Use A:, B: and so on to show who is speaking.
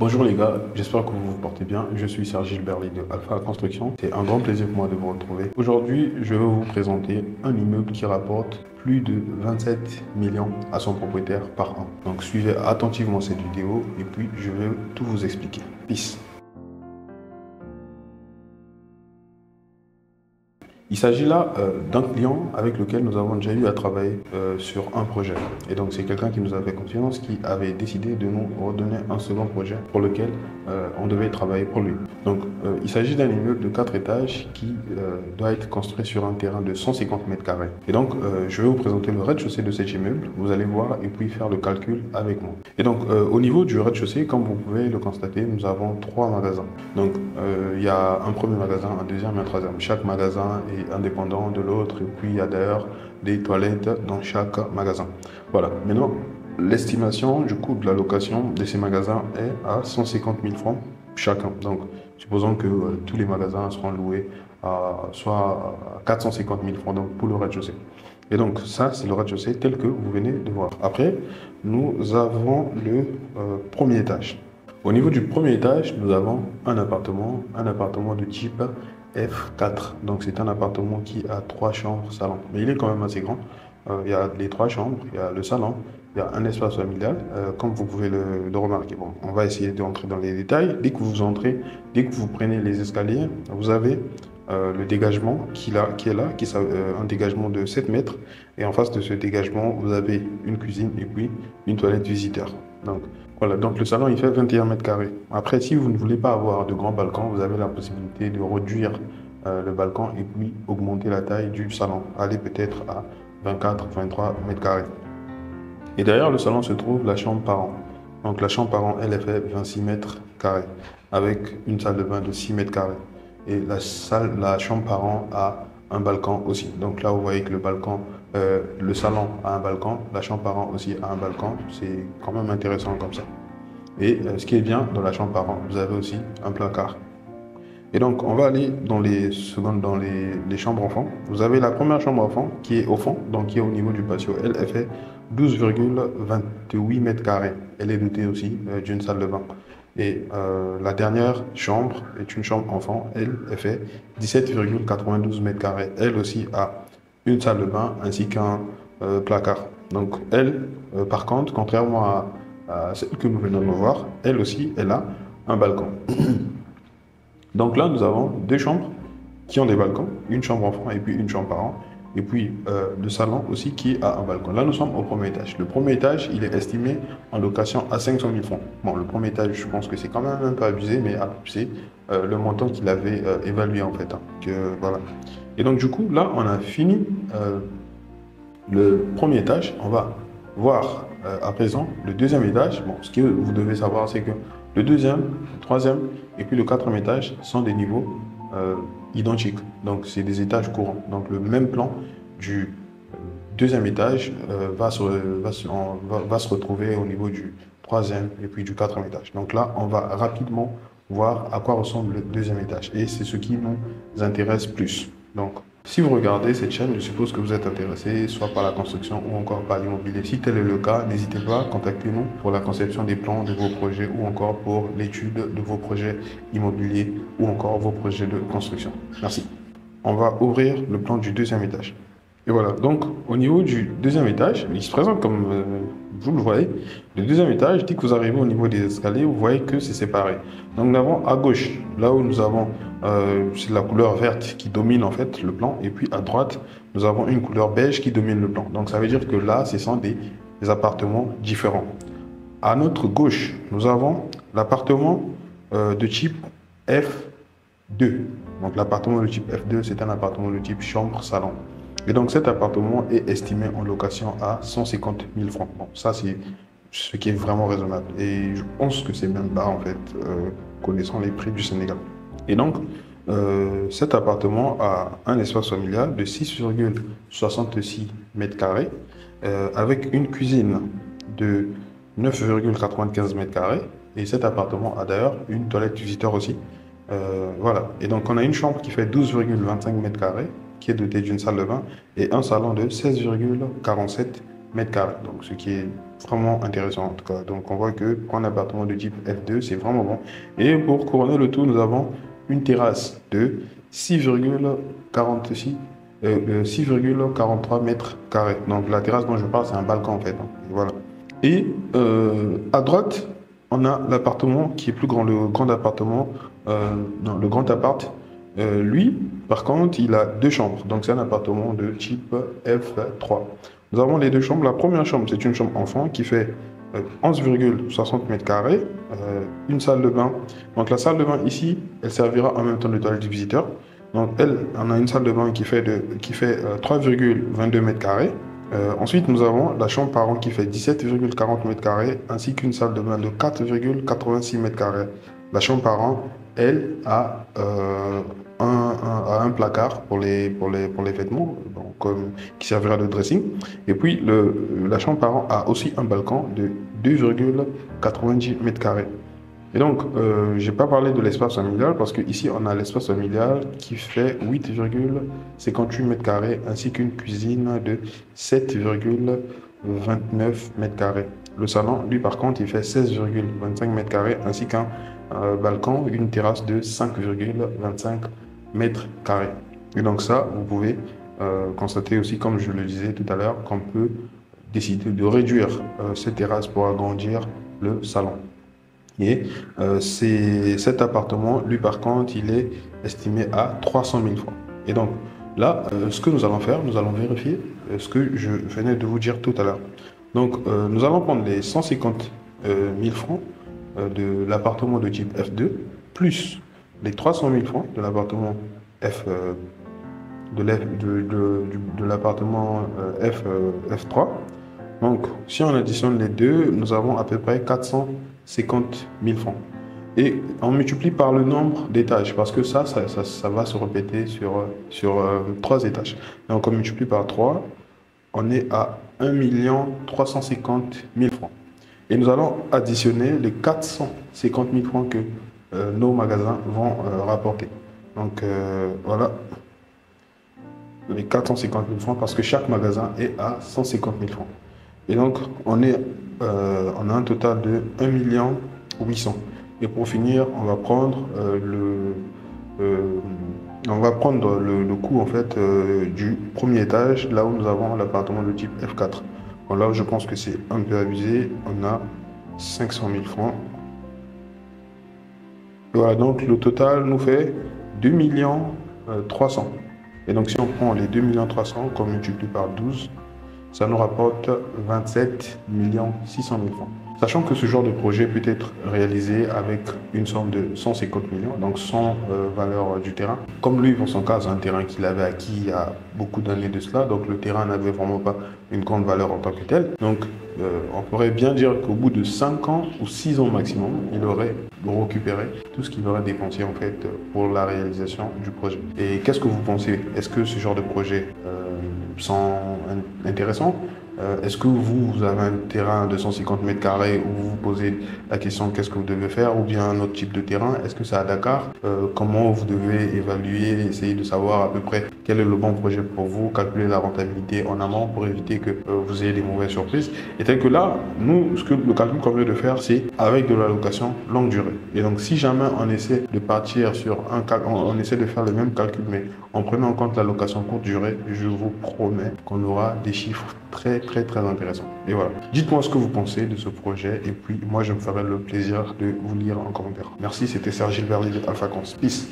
A: Bonjour les gars, j'espère que vous vous portez bien. Je suis Serge Gilbert de Alpha Construction. C'est un grand plaisir pour moi de vous retrouver. Aujourd'hui, je vais vous présenter un immeuble qui rapporte plus de 27 millions à son propriétaire par an. Donc suivez attentivement cette vidéo et puis je vais tout vous expliquer. Peace. Il s'agit là d'un client avec lequel nous avons déjà eu à travailler sur un projet. Et donc c'est quelqu'un qui nous a fait confiance, qui avait décidé de nous redonner un second projet pour lequel on devait travailler pour lui. Donc il s'agit d'un immeuble de 4 étages qui doit être construit sur un terrain de 150 mètres carrés. Et donc je vais vous présenter le rez-de-chaussée de cet immeuble. Vous allez voir et puis faire le calcul avec moi. Et donc au niveau du rez-de-chaussée, comme vous pouvez le constater, nous avons 3 magasins. Donc il y a un premier magasin, un deuxième et un troisième. Chaque magasin est indépendant de l'autre et puis il y a d'ailleurs des toilettes dans chaque magasin. Voilà, maintenant l'estimation du coût de la location de ces magasins est à 150 000 francs chacun. Donc supposons que tous les magasins seront loués à soit à 450 000 francs donc pour le rez-de-chaussée. Et donc ça c'est le rez-de-chaussée tel que vous venez de voir. Après nous avons le premier étage. Au niveau du premier étage, nous avons un appartement de type F4. Donc c'est un appartement qui a 3 chambres, salon. Mais il est quand même assez grand. Il y a les 3 chambres, il y a le salon, il y a un espace familial, comme vous pouvez le remarquer. Bon, on va essayer d'entrer dans les détails. Dès que vous entrez, dès que vous prenez les escaliers, vous avez le dégagement qui est là, un dégagement de 7 mètres. Et en face de ce dégagement, vous avez une cuisine et puis une toilette visiteur. Donc voilà, donc le salon il fait 21 mètres carrés. Après, si vous ne voulez pas avoir de grands balcons, vous avez la possibilité de réduire le balcon et puis augmenter la taille du salon. Aller peut-être à 24-23 mètres carrés. Et derrière le salon se trouve la chambre parent. Donc la chambre parent, elle est fait 26 mètres carrés avec une salle de bain de 6 mètres carrés. Et la chambre parent a un balcon aussi. Donc là, vous voyez que le salon a un balcon, la chambre parent aussi a un balcon. C'est quand même intéressant comme ça. Et ce qui est bien dans la chambre parent, vous avez aussi un placard. Et donc, on va aller dans les chambres enfants. Vous avez la première chambre enfant qui est au fond, donc qui est au niveau du patio. Elle fait 12,28 mètres carrés. Elle est dotée aussi d'une salle de bain. Et la dernière chambre est une chambre enfant. Elle fait 17,92 mètres carrés. Elle aussi a une salle de bain ainsi qu'un placard. Donc elle, par contre, contrairement à celle que nous venons de voir, elle aussi, elle a un balcon. Donc là, nous avons 2 chambres qui ont des balcons, une chambre enfant et puis une chambre parent. Et puis le salon aussi qui a un balcon. Là, nous sommes au premier étage. Le premier étage, il est estimé en location à 500 000 francs. Bon, le premier étage, je pense que c'est quand même un peu abusé, mais c'est le montant qu'il avait évalué en fait. Voilà. Et donc du coup, là, on a fini le premier étage. On va voir à présent le deuxième étage. Bon, ce que vous devez savoir, c'est que le deuxième, le troisième et puis le quatrième étage sont des niveaux identiques. Donc, c'est des étages courants. Donc, le même plan du deuxième étage va se retrouver au niveau du troisième et puis du quatrième étage. Donc là, on va rapidement voir à quoi ressemble le deuxième étage. Et c'est ce qui nous intéresse plus. Donc, si vous regardez cette chaîne, je suppose que vous êtes intéressé soit par la construction ou encore par l'immobilier. Si tel est le cas, n'hésitez pas à contacter nous pour la conception des plans de vos projets ou encore pour l'étude de vos projets immobiliers ou encore vos projets de construction. Merci. On va ouvrir le plan du deuxième étage. Et voilà, donc au niveau du deuxième étage, il se présente comme vous le voyez. Le deuxième étage, dès que vous arrivez au niveau des escaliers, vous voyez que c'est séparé. Donc nous avons à gauche, là où nous avons c'est la couleur verte qui domine en fait le plan. Et puis à droite, nous avons une couleur beige qui domine le plan. Donc ça veut dire que là, ce sont des appartements différents. À notre gauche, nous avons l'appartement de type F2. Donc l'appartement de type F2, c'est un appartement de type chambre-salon. Et donc cet appartement est estimé en location à 150 000 francs. Bon, ça c'est ce qui est vraiment raisonnable. Et je pense que c'est même pas en fait, connaissant les prix du Sénégal. Et donc cet appartement a un espace familial de 6,66 mètres carrés avec une cuisine de 9,95 mètres carrés. Et cet appartement a d'ailleurs une toilette visiteur aussi. Voilà. Et donc on a une chambre qui fait 12,25 mètres carrés qui est doté d'une salle de bain et un salon de 16,47 mètres carrés. Donc, ce qui est vraiment intéressant en tout cas. Donc, on voit que pour un appartement de type F2, c'est vraiment bon. Et pour couronner le tout, nous avons une terrasse de 6,46 6,43 mètres carrés. Donc, la terrasse dont je parle, c'est un balcon en fait. Donc, voilà. Et à droite, on a l'appartement qui est plus grand, le grand appartement, non, le grand appart. Lui, par contre, il a deux chambres. Donc, c'est un appartement de type F3. Nous avons les deux chambres. La première chambre, c'est une chambre enfant qui fait 11,60 mètres carrés, une salle de bain. Donc, la salle de bain ici, elle servira en même temps de toilette du visiteur. Donc, elle, on a une salle de bain qui fait 3,22 mètres carrés. Ensuite, nous avons la chambre parent qui fait 17,40 mètres carrés ainsi qu'une salle de bain de 4,86 mètres carrés. La chambre parent, elle, a un placard pour les vêtements donc, qui servira de dressing. Et puis, la chambre parent a aussi un balcon de 2,90 mètres carrés. Et donc, je n'ai pas parlé de l'espace familial parce qu'ici, on a l'espace familial qui fait 8,58 mètres carrés ainsi qu'une cuisine de 7,29 mètres carrés. Le salon, lui, par contre, il fait 16,25 mètres carrés ainsi qu'un balcon, une terrasse de 5,25 mètres carrés. Et donc ça, vous pouvez constater aussi, comme je le disais tout à l'heure, qu'on peut décider de réduire cette terrasse pour agrandir le salon. Et cet appartement, lui par contre, il est estimé à 300 000 francs. Et donc là, ce que nous allons faire, nous allons vérifier ce que je venais de vous dire tout à l'heure. Donc nous allons prendre les 150 000 francs de l'appartement de type F2, plus les 300 000 francs de l'appartement de l'appartement F3. Donc, si on additionne les deux, nous avons à peu près 450 000 francs. Et on multiplie par le nombre d'étages, parce que ça va se répéter sur 3 étages. Donc, on multiplie par 3, on est à 1 350 000 francs. Et nous allons additionner les 450 000 francs que nos magasins vont rapporter. Donc, voilà les 450 000 francs, parce que chaque magasin est à 150 000 francs. Et donc, on a un total de 1 800 000. Et pour finir, on va prendre le coût en fait, du premier étage, là où nous avons l'appartement de type F4. Bon, là, je pense que c'est un peu abusé. On a 500 000 francs. Et voilà, donc le total nous fait 2 300 000. Et donc, si on prend les 2 300 000 qu'on multiplie par 12, ça nous rapporte 27 600 000 francs. Sachant que ce genre de projet peut être réalisé avec une somme de 150 millions, donc sans valeur du terrain. Comme lui, dans son cas, c'est un terrain qu'il avait acquis il y a beaucoup d'années de cela, donc le terrain n'avait vraiment pas une grande valeur en tant que tel. Donc, on pourrait bien dire qu'au bout de 5 ans ou 6 ans maximum, il aurait récupéré tout ce qu'il aurait dépensé en fait pour la réalisation du projet. Et qu'est-ce que vous pensez? Est-ce que ce genre de projet sont intéressants? Est-ce que vous avez un terrain de 150 mètres carrés où vous vous posez la question qu'est-ce que vous devez faire, ou bien un autre type de terrain? Est-ce que c'est à Dakar? Comment vous devez évaluer, essayer de savoir à peu près quel est le bon projet pour vous, calculer la rentabilité en amont pour éviter que vous ayez des mauvaises surprises. Et tel que là, nous, le calcul qu'on vient de faire, c'est avec de la location longue durée. Et donc, si jamais on essaie de partir sur on essaie de faire le même calcul, mais en prenant en compte la location courte durée, je vous promets qu'on aura des chiffres très intéressants. Et voilà. Dites-moi ce que vous pensez de ce projet et puis moi je me ferai le plaisir de vous lire en commentaire. Merci, c'était Serge Gilbert de Alpha Cons. Peace.